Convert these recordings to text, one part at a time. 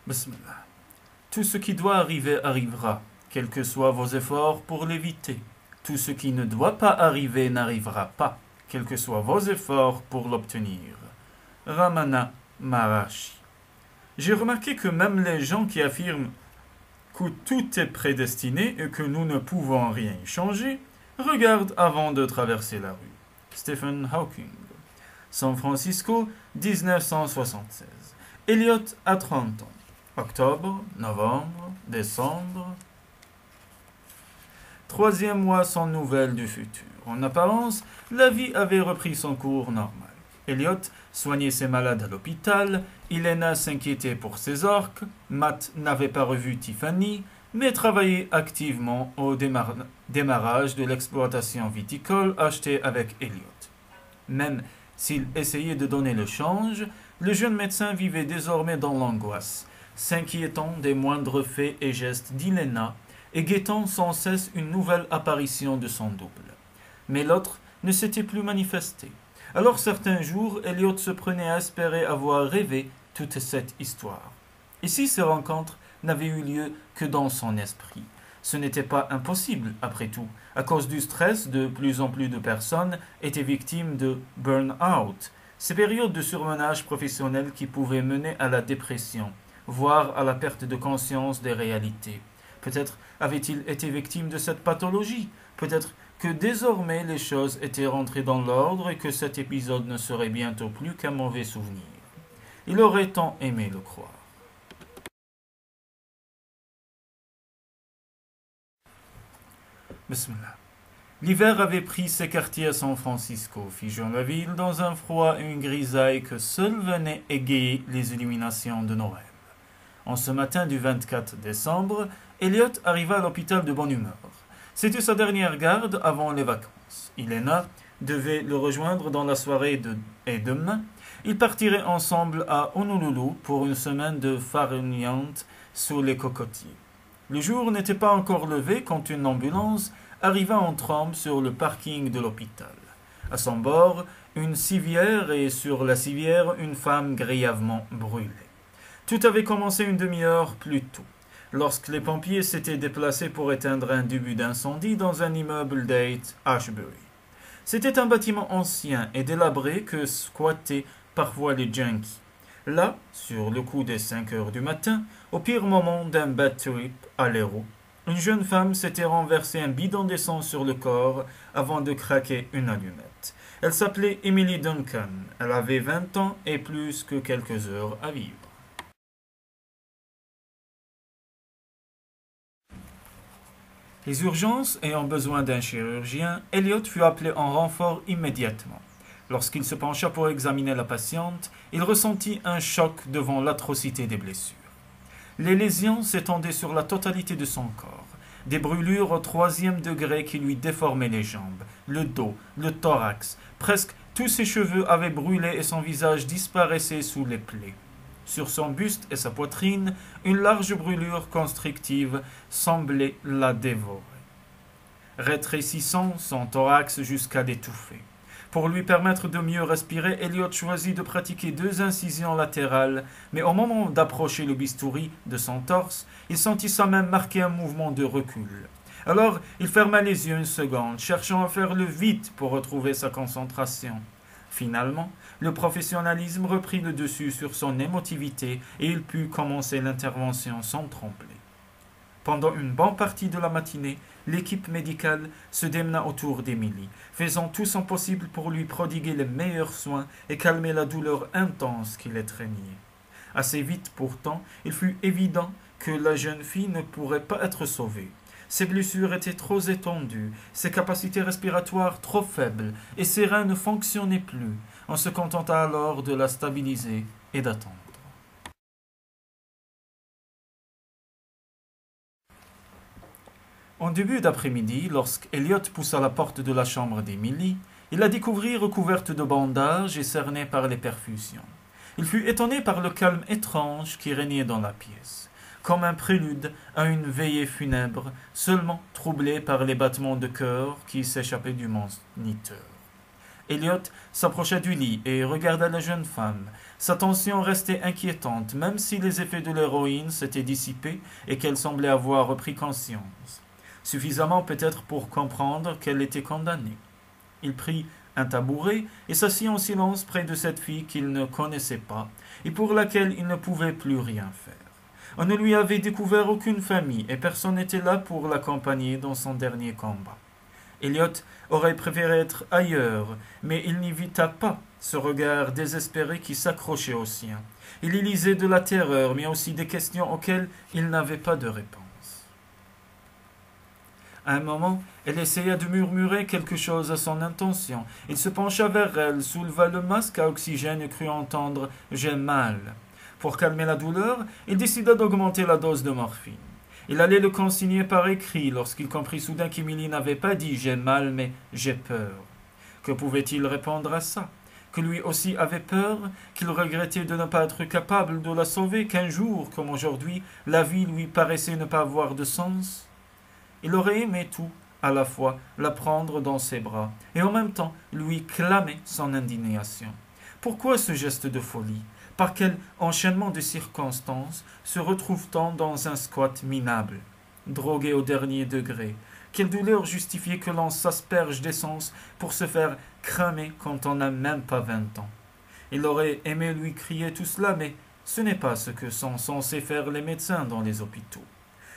Bismillah. Tout ce qui doit arriver arrivera, quels que soient vos efforts pour l'éviter. Tout ce qui ne doit pas arriver n'arrivera pas, quels que soient vos efforts pour l'obtenir. Ramana Maharishi. J'ai remarqué que même les gens qui affirment que tout est prédestiné et que nous ne pouvons rien y changer, regardent avant de traverser la rue. Stephen Hawking. San Francisco, 1976. Eliot a 30 ans. Octobre, novembre, décembre. Troisième mois sans nouvelles du futur. En apparence, la vie avait repris son cours normal. Eliot soignait ses malades à l'hôpital, Helena s'inquiétait pour ses orques, Matt n'avait pas revu Tiffany, mais travaillait activement au démarrage de l'exploitation viticole achetée avec Eliot. Même s'il essayait de donner le change, le jeune médecin vivait désormais dans l'angoisse, s'inquiétant des moindres faits et gestes d'Helena et guettant sans cesse une nouvelle apparition de son double. Mais l'autre ne s'était plus manifesté. Alors certains jours, Eliot se prenait à espérer avoir rêvé toute cette histoire. Et si ces rencontres n'avaient eu lieu que dans son esprit, ce n'était pas impossible, après tout. À cause du stress, de plus en plus de personnes étaient victimes de burn-out, ces périodes de surmenage professionnel qui pouvaient mener à la dépression, voire à la perte de conscience des réalités. Peut-être avait-il été victime de cette pathologie, peut-être que désormais les choses étaient rentrées dans l'ordre et que cet épisode ne serait bientôt plus qu'un mauvais souvenir. Il aurait tant aimé le croire. Bismillah. L'hiver avait pris ses quartiers à San Francisco, figeant la ville dans un froid et une grisaille que seuls venaient égayer les illuminations de Noël. En ce matin du 24 décembre, Eliot arriva à l'hôpital de bonne humeur. C'était sa dernière garde avant les vacances. Helena devait le rejoindre dans la soirée et demain, ils partiraient ensemble à Honolulu pour une semaine de farniente sous les cocotiers. Le jour n'était pas encore levé quand une ambulance arriva en trombe sur le parking de l'hôpital. À son bord, une civière et sur la civière, une femme grièvement brûlée. Tout avait commencé une demi-heure plus tôt, lorsque les pompiers s'étaient déplacés pour éteindre un début d'incendie dans un immeuble d'Haight Ashbury. C'était un bâtiment ancien et délabré que squattaient parfois les junkies. Là, sur le coup des 5 heures du matin, au pire moment d'un bad trip à l'héros, une jeune femme s'était renversé un bidon d'essence sur le corps avant de craquer une allumette. Elle s'appelait Emily Duncan. Elle avait 20 ans et plus que quelques heures à vivre. Les urgences ayant besoin d'un chirurgien, Eliot fut appelé en renfort immédiatement. Lorsqu'il se pencha pour examiner la patiente, il ressentit un choc devant l'atrocité des blessures. Les lésions s'étendaient sur la totalité de son corps, des brûlures au 3e degré qui lui déformaient les jambes, le dos, le thorax. Presque tous ses cheveux avaient brûlé et son visage disparaissait sous les plaies. Sur son buste et sa poitrine, une large brûlure constrictive semblait la dévorer, rétrécissant son thorax jusqu'à l'étouffer. Pour lui permettre de mieux respirer, Eliot choisit de pratiquer 2 incisions latérales, mais au moment d'approcher le bistouri de son torse, il sentit sa main marquer un mouvement de recul. Alors, il ferma les yeux une seconde, cherchant à faire le vide pour retrouver sa concentration. Finalement, le professionnalisme reprit le dessus sur son émotivité et il put commencer l'intervention sans trembler. Pendant une bonne partie de la matinée, l'équipe médicale se démena autour d'Emily, faisant tout son possible pour lui prodiguer les meilleurs soins et calmer la douleur intense qui l'étreignait. Assez vite pourtant, il fut évident que la jeune fille ne pourrait pas être sauvée. Ses blessures étaient trop étendues, ses capacités respiratoires trop faibles, et ses reins ne fonctionnaient plus. On se contenta alors de la stabiliser et d'attendre. En début d'après-midi, lorsqu'Eliot poussa la porte de la chambre d'Emily, il la découvrit recouverte de bandages et cernée par les perfusions. Il fut étonné par le calme étrange qui régnait dans la pièce, comme un prélude à une veillée funèbre, seulement troublée par les battements de cœur qui s'échappaient du moniteur. Elliot s'approcha du lit et regarda la jeune femme. Sa tension restait inquiétante, même si les effets de l'héroïne s'étaient dissipés et qu'elle semblait avoir repris conscience. Suffisamment peut-être pour comprendre qu'elle était condamnée. Il prit un tabouret et s'assit en silence près de cette fille qu'il ne connaissait pas et pour laquelle il ne pouvait plus rien faire. On ne lui avait découvert aucune famille et personne n'était là pour l'accompagner dans son dernier combat. Elliot aurait préféré être ailleurs, mais il n'évita pas ce regard désespéré qui s'accrochait au sien. Il y lisait de la terreur, mais aussi des questions auxquelles il n'avait pas de réponse. À un moment, elle essaya de murmurer quelque chose à son intention. Il se pencha vers elle, souleva le masque à oxygène et crut entendre « J'ai mal ». Pour calmer la douleur, il décida d'augmenter la dose de morphine. Il allait le consigner par écrit lorsqu'il comprit soudain qu'Emily n'avait pas dit « j'ai mal » mais « j'ai peur ». Que pouvait-il répondre à ça? Que lui aussi avait peur, qu'il regrettait de ne pas être capable de la sauver, qu'un jour, comme aujourd'hui, la vie lui paraissait ne pas avoir de sens? Il aurait aimé tout, à la fois, la prendre dans ses bras, et en même temps lui clamer son indignation. Pourquoi ce geste de folie? Par quel enchaînement de circonstances se retrouve-t-on dans un squat minable, drogué au dernier degré? Quelle douleur justifiait que l'on s'asperge d'essence pour se faire cramer quand on n'a même pas 20 ans? Il aurait aimé lui crier tout cela, mais ce n'est pas ce que sont censés faire les médecins dans les hôpitaux.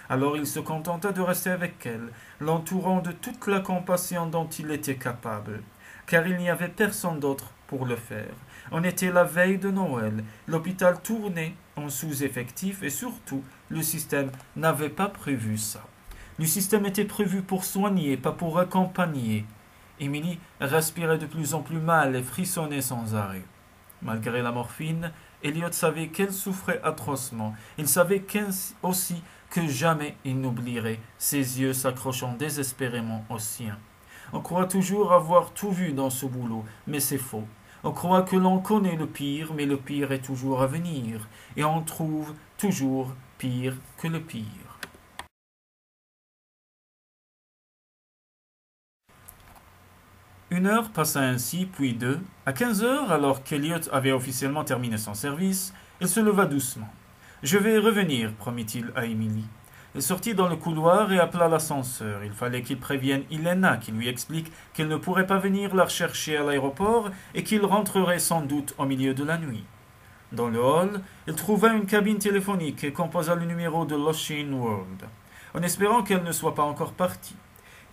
Alors il se contenta de rester avec elle, l'entourant de toute la compassion dont il était capable, car il n'y avait personne d'autre pour le faire. On était la veille de Noël, l'hôpital tournait en sous-effectif et surtout, le système n'avait pas prévu ça. Le système était prévu pour soigner, pas pour accompagner. Emily respirait de plus en plus mal et frissonnait sans arrêt. Malgré la morphine, Elliot savait qu'elle souffrait atrocement. Il savait aussi que jamais il n'oublierait, ses yeux s'accrochant désespérément aux siens. On croit toujours avoir tout vu dans ce boulot, mais c'est faux. On croit que l'on connaît le pire, mais le pire est toujours à venir, et on trouve toujours pire que le pire. Une heure passa ainsi, puis deux. À 15 heures, alors qu'Elliot avait officiellement terminé son service, il se leva doucement. « Je vais revenir, promit-il à Emily. Il sortit dans le couloir et appela l'ascenseur. Il fallait qu'il prévienne Helena, qui lui explique qu'elle ne pourrait pas venir la rechercher à l'aéroport et qu'il rentrerait sans doute au milieu de la nuit. Dans le hall, il trouva une cabine téléphonique et composa le numéro de l'Ocean World, en espérant qu'elle ne soit pas encore partie.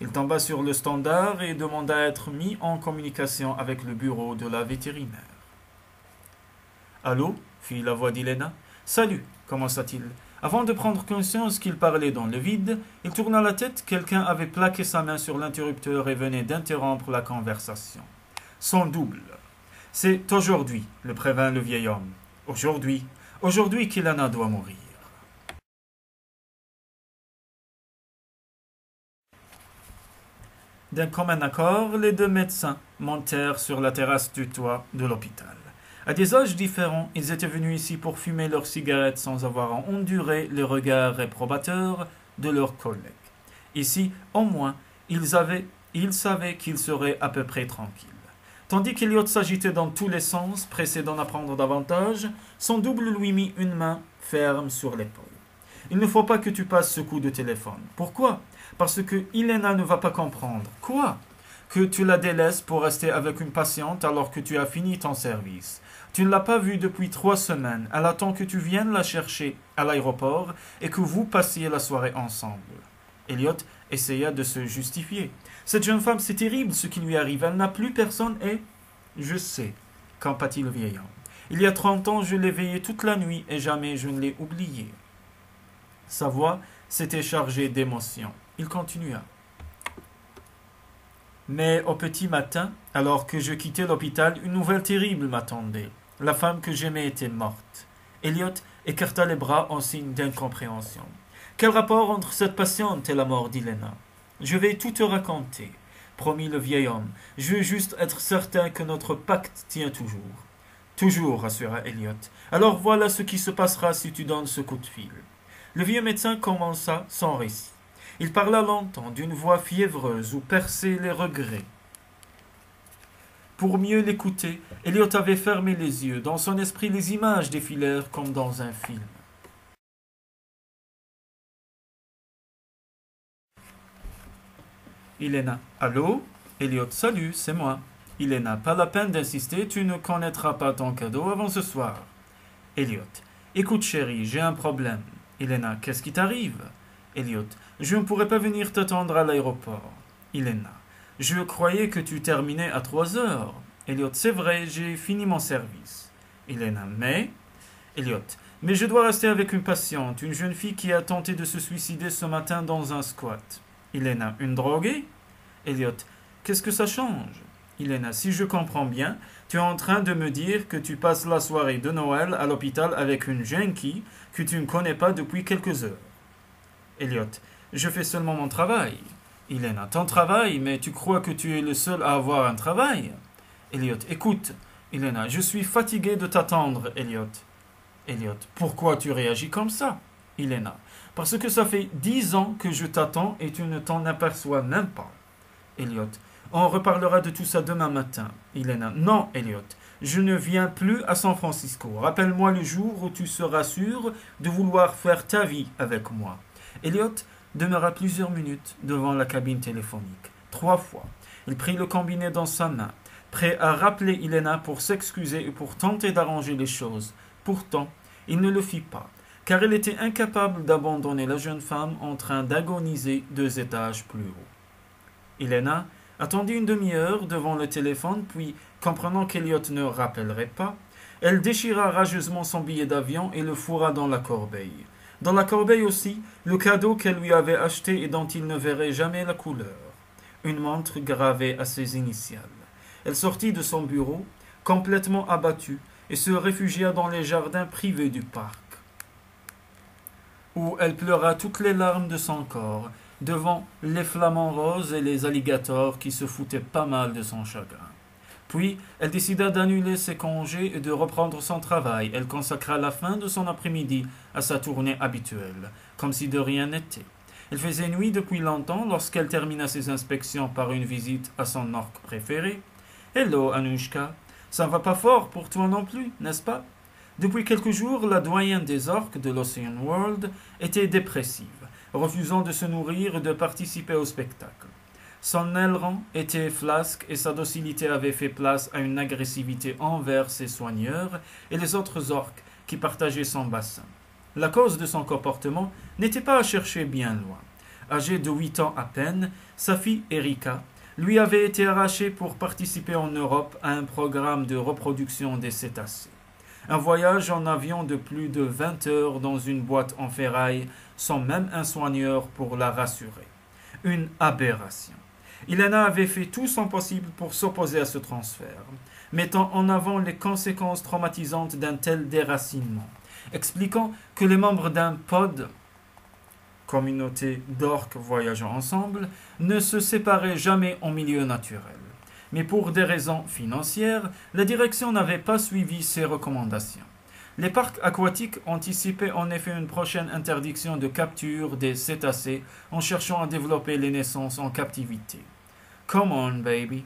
Il tomba sur le standard et demanda à être mis en communication avec le bureau de la vétérinaire. « Allô » fit la voix d'Helena. « Salut » commença-t-il. Avant de prendre conscience qu'il parlait dans le vide, il tourna la tête. Quelqu'un avait plaqué sa main sur l'interrupteur et venait d'interrompre la conversation. Son double. « C'est aujourd'hui » le prévint le vieil homme. « Aujourd'hui qu'Helena doit mourir. » D'un commun accord, les deux médecins montèrent sur la terrasse du toit de l'hôpital. À des âges différents, ils étaient venus ici pour fumer leurs cigarettes sans avoir à endurer les regards réprobateurs de leurs collègues. Ici, au moins, ils savaient qu'ils seraient à peu près tranquilles. Tandis qu'Elliot s'agitait dans tous les sens, pressé d'en apprendre davantage, son double lui mit une main ferme sur l'épaule. « Il ne faut pas que tu passes ce coup de téléphone. Pourquoi ? Parce que Helena ne va pas comprendre. Quoi ? Que tu la délaisses pour rester avec une patiente alors que tu as fini ton service. Tu ne l'as pas vue depuis 3 semaines. Elle attend que tu viennes la chercher à l'aéroport et que vous passiez la soirée ensemble. » Elliot essaya de se justifier. « Cette jeune femme, c'est terrible ce qui lui arrive. Elle n'a plus personne et... »« Je sais, » compatit le vieil homme. « Il y a 30 ans, je l'ai veillée toute la nuit et jamais je ne l'ai oubliée. » Sa voix s'était chargée d'émotion. Il continua. Mais au petit matin, alors que je quittais l'hôpital, une nouvelle terrible m'attendait. La femme que j'aimais était morte. Elliot écarta les bras en signe d'incompréhension. Quel rapport entre cette patiente et la mort d'Helena? Je vais tout te raconter, promit le vieil homme. Je veux juste être certain que notre pacte tient toujours. Toujours, rassura Elliot. Alors voilà ce qui se passera si tu donnes ce coup de fil. Le vieux médecin commença son récit. Il parla longtemps, d'une voix fiévreuse où perçaient les regrets. Pour mieux l'écouter, Elliot avait fermé les yeux. Dans son esprit, les images défilèrent comme dans un film. Elena. Allô? Elliot. Salut, c'est moi. Elena. Pas la peine d'insister, tu ne connaîtras pas ton cadeau avant ce soir. Elliot. Écoute chérie, j'ai un problème. Elena. Qu'est-ce qui t'arrive? Elliot. Je ne pourrai pas venir t'attendre à l'aéroport. Elena. Je croyais que tu terminais à 3 heures. Elliot. C'est vrai, j'ai fini mon service. Elena. Mais? Elliot. Mais je dois rester avec une patiente, une jeune fille qui a tenté de se suicider ce matin dans un squat. Elena. Une droguée? Elliot. Qu'est-ce que ça change? Elena. Si je comprends bien, tu es en train de me dire que tu passes la soirée de Noël à l'hôpital avec une junkie que tu ne connais pas depuis quelques heures. Elliot. Je fais seulement mon travail. Elena. Ton travail? Mais tu crois que tu es le seul à avoir un travail? Elliot. Écoute, Elena, je suis fatigué de t'attendre, Elliot. Elliot. Pourquoi tu réagis comme ça? Elena. Parce que ça fait 10 ans que je t'attends et tu ne t'en aperçois même pas. Elliot. On reparlera de tout ça demain matin. Elena. Non, Elliot. Je ne viens plus à San Francisco. Rappelle-moi le jour où tu seras sûr de vouloir faire ta vie avec moi. Elliot demeura plusieurs minutes devant la cabine téléphonique. 3 fois. Il prit le combiné dans sa main, prêt à rappeler Elena pour s'excuser et pour tenter d'arranger les choses. Pourtant, il ne le fit pas, car il était incapable d'abandonner la jeune femme en train d'agoniser 2 étages plus haut. Elena attendit une demi-heure devant le téléphone, puis, comprenant qu'Elliot ne rappellerait pas, elle déchira rageusement son billet d'avion et le fourra dans la corbeille. Dans la corbeille aussi, le cadeau qu'elle lui avait acheté et dont il ne verrait jamais la couleur. Une montre gravée à ses initiales. Elle sortit de son bureau, complètement abattue, et se réfugia dans les jardins privés du parc, où elle pleura toutes les larmes de son corps, devant les flamants roses et les alligators qui se foutaient pas mal de son chagrin. Puis, elle décida d'annuler ses congés et de reprendre son travail. Elle consacra la fin de son après-midi à sa tournée habituelle, comme si de rien n'était. Il faisait nuit depuis longtemps lorsqu'elle termina ses inspections par une visite à son orque préféré. « Hello, Anushka. Ça ne va pas fort pour toi non plus, n'est-ce pas ?» Depuis quelques jours, la doyenne des orques de l'Ocean World était dépressive, refusant de se nourrir et de participer au spectacle. Son aileron était flasque et sa docilité avait fait place à une agressivité envers ses soigneurs et les autres orques qui partageaient son bassin. La cause de son comportement n'était pas à chercher bien loin. Âgée de 8 ans à peine, sa fille Erika lui avait été arrachée pour participer en Europe à un programme de reproduction des cétacés. Un voyage en avion de plus de 20 heures dans une boîte en ferraille sans même un soigneur pour la rassurer. Une aberration. Elena avait fait tout son possible pour s'opposer à ce transfert, mettant en avant les conséquences traumatisantes d'un tel déracinement, expliquant que les membres d'un pod, communauté d'orques voyageant ensemble, ne se séparaient jamais en milieu naturel. Mais pour des raisons financières, la direction n'avait pas suivi ces recommandations. Les parcs aquatiques anticipaient en effet une prochaine interdiction de capture des cétacés en cherchant à développer les naissances en captivité. « Come on, baby !»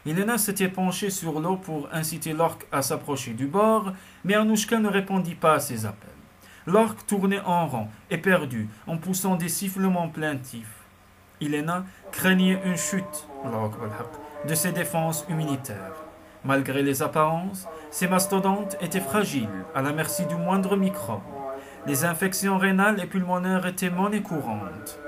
Elena s'était penchée sur l'eau pour inciter l'orque à s'approcher du bord, mais Anushka ne répondit pas à ses appels. L'orque tournait en rond, éperdu, en poussant des sifflements plaintifs. Elena craignait une chute de ses défenses immunitaires. Malgré les apparences, ces mastodontes étaient fragiles, à la merci du moindre microbe. Les infections rénales et pulmonaires étaient monnaie courante.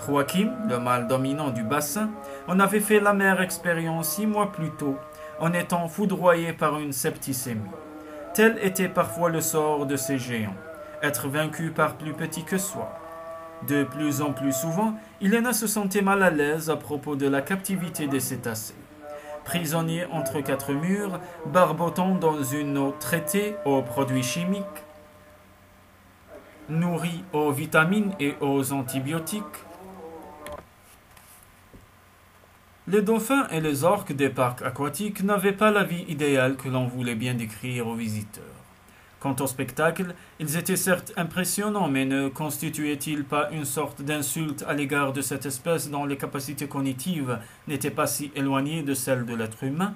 Joachim, le mâle dominant du bassin, en avait fait l'amère expérience 6 mois plus tôt, en étant foudroyé par une septicémie. Tel était parfois le sort de ces géants, être vaincu par plus petit que soi. De plus en plus souvent, Elena se sentait mal à l'aise à propos de la captivité des cétacés. Prisonnier entre 4 murs, barbotant dans une eau traitée aux produits chimiques, nourrie aux vitamines et aux antibiotiques, les dauphins et les orques des parcs aquatiques n'avaient pas la vie idéale que l'on voulait bien décrire aux visiteurs. Quant au spectacle, ils étaient certes impressionnants, mais ne constituaient-ils pas une sorte d'insulte à l'égard de cette espèce dont les capacités cognitives n'étaient pas si éloignées de celles de l'être humain?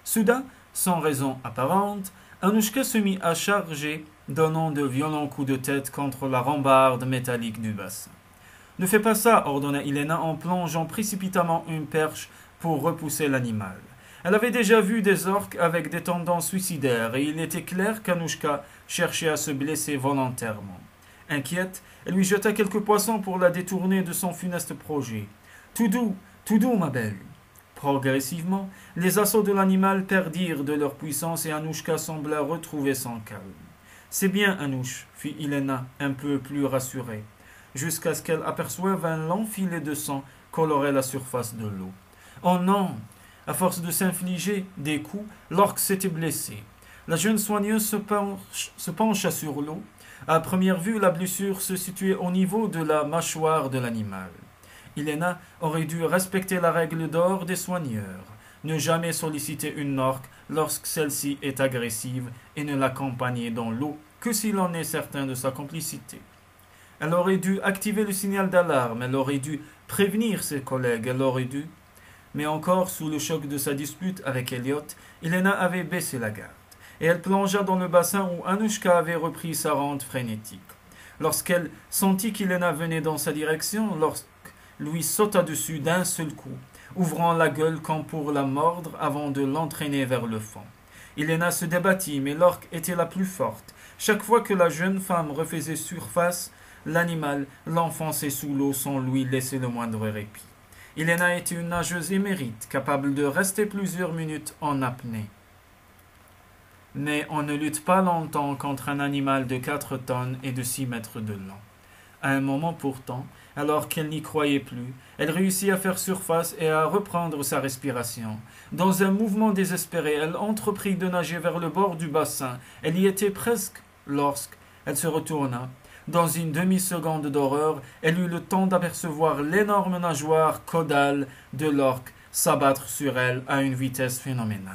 Soudain, sans raison apparente, Anouchka se mit à charger, donnant de violents coups de tête contre la rambarde métallique du bassin. Ne fais pas ça, ordonna Ilena en plongeant précipitamment une perche pour repousser l'animal. Elle avait déjà vu des orques avec des tendances suicidaires et il était clair qu'Anouchka cherchait à se blesser volontairement. Inquiète, elle lui jeta quelques poissons pour la détourner de son funeste projet. Tout doux, ma belle. Progressivement, les assauts de l'animal perdirent de leur puissance et Anouchka sembla retrouver son calme. C'est bien, Anouche, fit Ilena, un peu plus rassurée, jusqu'à ce qu'elle aperçoive un long filet de sang colorer la surface de l'eau. Oh non! À force de s'infliger des coups, l'orque s'était blessé. La jeune soigneuse se pencha sur l'eau. À première vue, la blessure se situait au niveau de la mâchoire de l'animal. Ilena aurait dû respecter la règle d'or des soigneurs, ne jamais solliciter une orque lorsque celle-ci est agressive et ne l'accompagner dans l'eau que si l'on est certain de sa complicité. Elle aurait dû activer le signal d'alarme, elle aurait dû prévenir ses collègues, elle aurait dû... Mais encore sous le choc de sa dispute avec Elliot, Ilena avait baissé la garde, et elle plongea dans le bassin où Anouchka avait repris sa rente frénétique. Lorsqu'elle sentit qu'Ilena venait dans sa direction, lui sauta dessus d'un seul coup, ouvrant la gueule comme pour la mordre avant de l'entraîner vers le fond. Ilena se débattit, mais l'orque était la plus forte. Chaque fois que la jeune femme refaisait surface, l'animal l'enfonçait sous l'eau sans lui laisser le moindre répit. Ilena était une nageuse émérite, capable de rester plusieurs minutes en apnée. Mais on ne lutte pas longtemps contre un animal de 4 tonnes et de 6 mètres de long. À un moment pourtant, alors qu'elle n'y croyait plus, elle réussit à faire surface et à reprendre sa respiration. Dans un mouvement désespéré, elle entreprit de nager vers le bord du bassin. Elle y était presque lorsqu'elle se retourna. Dans une demi-seconde d'horreur, elle eut le temps d'apercevoir l'énorme nageoire caudale de l'orque s'abattre sur elle à une vitesse phénoménale.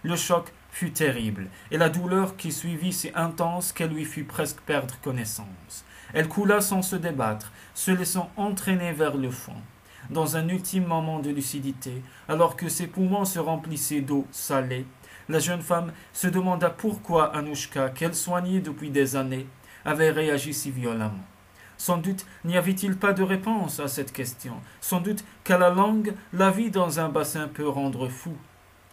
Le choc fut terrible, et la douleur qui suivit si intense qu'elle lui fit presque perdre connaissance. Elle coula sans se débattre, se laissant entraîner vers le fond. Dans un ultime moment de lucidité, alors que ses poumons se remplissaient d'eau salée, la jeune femme se demanda pourquoi Anouchka, qu'elle soignait depuis des années, avait réagi si violemment. Sans doute n'y avait-il pas de réponse à cette question. Sans doute qu'à la longue, la vie dans un bassin peut rendre fou.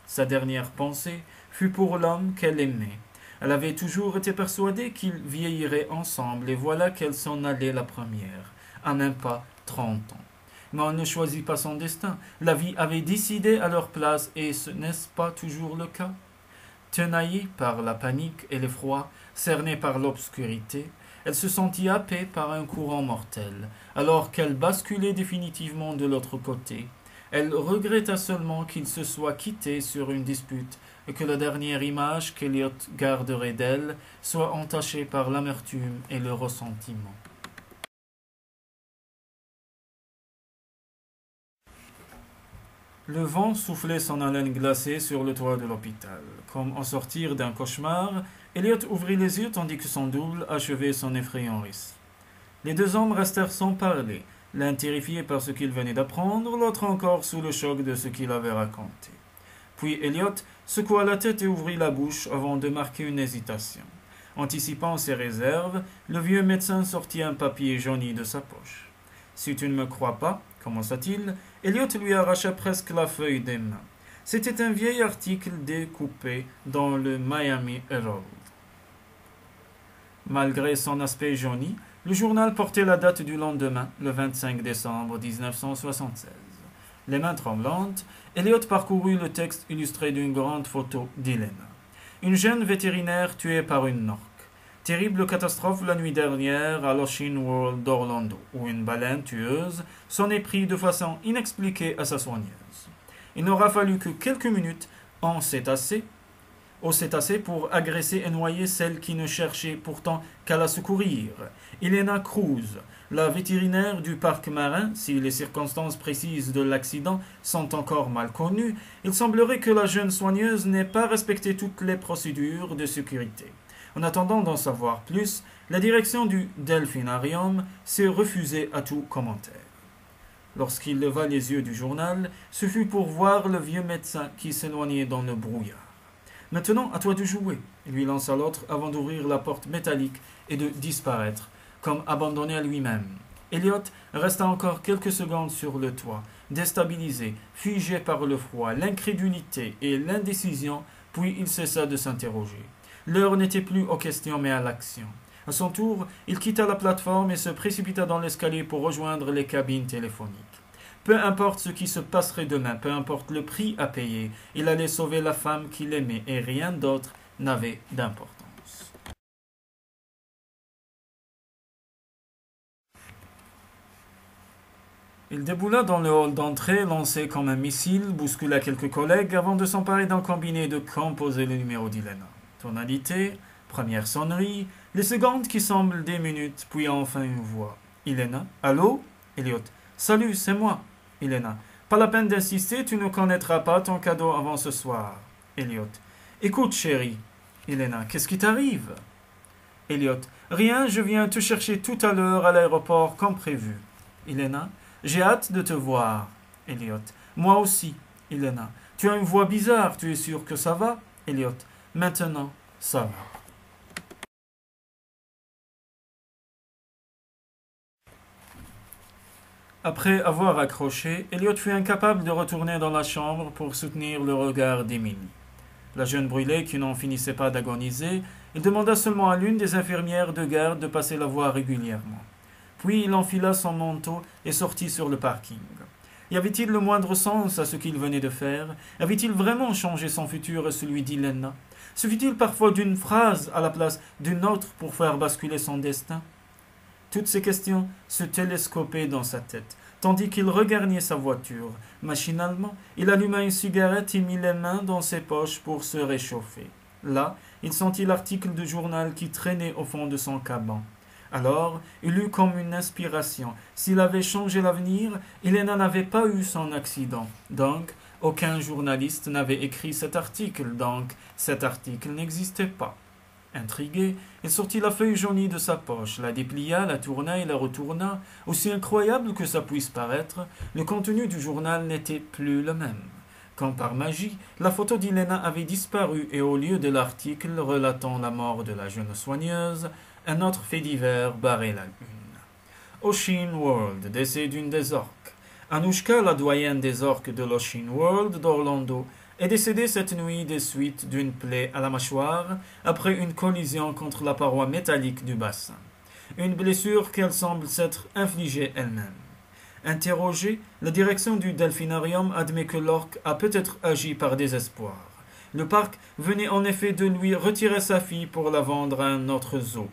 Sa dernière pensée fut pour l'homme qu'elle aimait. Elle avait toujours été persuadée qu'ils vieilliraient ensemble, et voilà qu'elle s'en allait la première, à même pas 30 ans. Mais on ne choisit pas son destin. La vie avait décidé à leur place, et ce n'est-ce pas toujours le cas? Tenaillée par la panique et l'effroi, cernée par l'obscurité, elle se sentit happée par un courant mortel. Alors qu'elle basculait définitivement de l'autre côté, elle regretta seulement qu'ils se soient quittés sur une dispute et que la dernière image qu'Eliot garderait d'elle soit entachée par l'amertume et le ressentiment. Le vent soufflait son haleine glacée sur le toit de l'hôpital. Comme au sortir d'un cauchemar, Elliot ouvrit les yeux tandis que son double achevait son effrayant récit. Les deux hommes restèrent sans parler, l'un terrifié par ce qu'il venait d'apprendre, l'autre encore sous le choc de ce qu'il avait raconté. Puis Elliot secoua la tête et ouvrit la bouche avant de marquer une hésitation. Anticipant ses réserves, le vieux médecin sortit un papier jauni de sa poche. « Si tu ne me crois pas, commença-t-il, Elliot lui arracha presque la feuille des mains. C'était un vieil article découpé dans le Miami Herald. Malgré son aspect jauni, le journal portait la date du lendemain, le 25 décembre 1976. Les mains tremblantes, Elliot parcourut le texte illustré d'une grande photo d'Helena. Une jeune vétérinaire tuée par une orque. Terrible catastrophe la nuit dernière à l'Ocean World d'Orlando, où une baleine tueuse s'en est pris de façon inexpliquée à sa soigneuse. Il n'aura fallu que quelques minutes au cétacé pour agresser et noyer celle qui ne cherchait pourtant qu'à la secourir. Elena Cruz, la vétérinaire du parc marin, si les circonstances précises de l'accident sont encore mal connues, il semblerait que la jeune soigneuse n'ait pas respecté toutes les procédures de sécurité. En attendant d'en savoir plus, la direction du Delphinarium s'est refusée à tout commentaire. Lorsqu'il leva les yeux du journal, ce fut pour voir le vieux médecin qui s'éloignait dans le brouillard. Maintenant, à toi de jouer, lui lança l'autre avant d'ouvrir la porte métallique et de disparaître, comme abandonné à lui-même. Elliot resta encore quelques secondes sur le toit, déstabilisé, figé par le froid, l'incrédulité et l'indécision, puis il cessa de s'interroger. L'heure n'était plus aux questions mais à l'action. À son tour, il quitta la plateforme et se précipita dans l'escalier pour rejoindre les cabines téléphoniques. Peu importe ce qui se passerait demain, peu importe le prix à payer, il allait sauver la femme qu'il aimait et rien d'autre n'avait d'importance. Il déboula dans le hall d'entrée, lancé comme un missile, bouscula quelques collègues avant de s'emparer d'un combiné de composer le numéro d'Helena. Tonalité, première sonnerie, les secondes qui semblent des minutes, puis enfin une voix. Helena, allô? Elliot, salut, c'est moi. Helena, pas la peine d'insister, tu ne connaîtras pas ton cadeau avant ce soir. Elliot, écoute, chérie. Helena, qu'est-ce qui t'arrive? Elliot, rien, je viens te chercher tout à l'heure à l'aéroport comme prévu. Helena, j'ai hâte de te voir. Elliot, moi aussi. Helena, tu as une voix bizarre, tu es sûr que ça va? Elliot, maintenant, ça va. Après avoir accroché, Elliot fut incapable de retourner dans la chambre pour soutenir le regard d'Emily. La jeune brûlée qui n'en finissait pas d'agoniser, il demanda seulement à l'une des infirmières de garde de passer la voir régulièrement. Puis il enfila son manteau et sortit sur le parking. Y avait-il le moindre sens à ce qu'il venait de faire? Avait-il vraiment changé son futur et celui d'Helena? Suffit-il parfois d'une phrase à la place d'une autre pour faire basculer son destin? Toutes ces questions se télescopaient dans sa tête, tandis qu'il regagnait sa voiture. Machinalement, il alluma une cigarette et mit les mains dans ses poches pour se réchauffer. Là, il sentit l'article de journal qui traînait au fond de son caban. Alors, il eut comme une inspiration. S'il avait changé l'avenir, Helena n'avait pas eu son accident. Donc, aucun journaliste n'avait écrit cet article. Donc, cet article n'existait pas. Intrigué, il sortit la feuille jaunie de sa poche, la déplia, la tourna et la retourna. Aussi incroyable que ça puisse paraître, le contenu du journal n'était plus le même. Quand par magie, la photo d'Helena avait disparu et au lieu de l'article relatant la mort de la jeune soigneuse, un autre fait divers barrait la une. Ocean World, décès d'une des orques. Anushka, la doyenne des orques de l'Ocean World d'Orlando, est décédée cette nuit des suites d'une plaie à la mâchoire après une collision contre la paroi métallique du bassin. Une blessure qu'elle semble s'être infligée elle-même. Interrogée, la direction du delphinarium admet que l'orque a peut-être agi par désespoir. Le parc venait en effet de lui retirer sa fille pour la vendre à un autre zoo.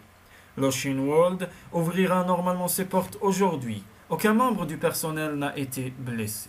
L'Ocean World ouvrira normalement ses portes aujourd'hui. Aucun membre du personnel n'a été blessé.